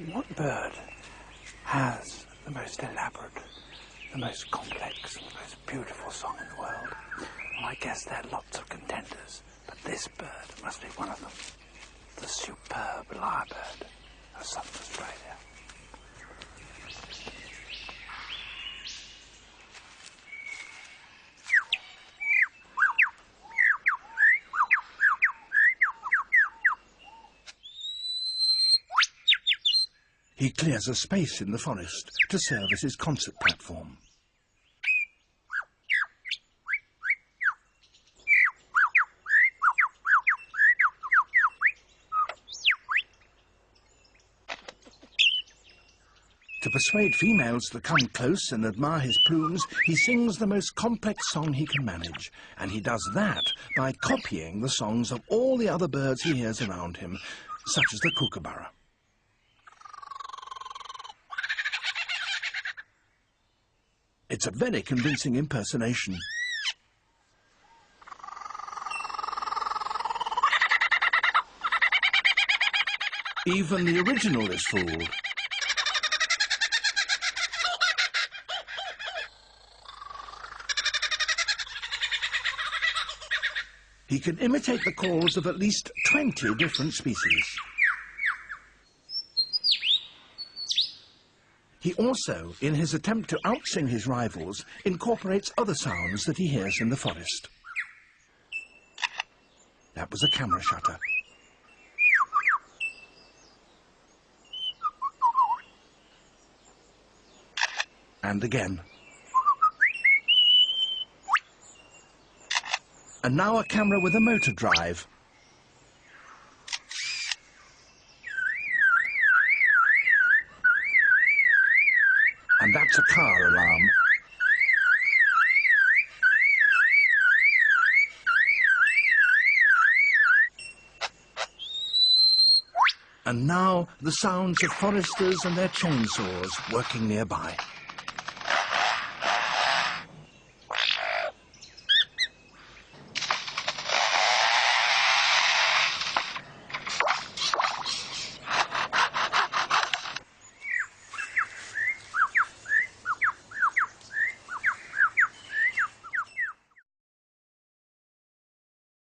What bird has the most elaborate, the most complex, and the most beautiful song in the world? Well, I guess there are lots of contenders, but this bird must be one of them. The superb lyrebird of southern Australia. He clears a space in the forest to serve as his concert platform. To persuade females to come close and admire his plumes, he sings the most complex song he can manage, and he does that by copying the songs of all the other birds he hears around him, such as the kookaburra. It's a very convincing impersonation. Even the original is fooled. He can imitate the calls of at least 20 different species. He also, in his attempt to outsing his rivals, incorporates other sounds that he hears in the forest. That was a camera shutter. And again. And now a camera with a motor drive. And that's a car alarm. And now the sounds of foresters and their chainsaws working nearby.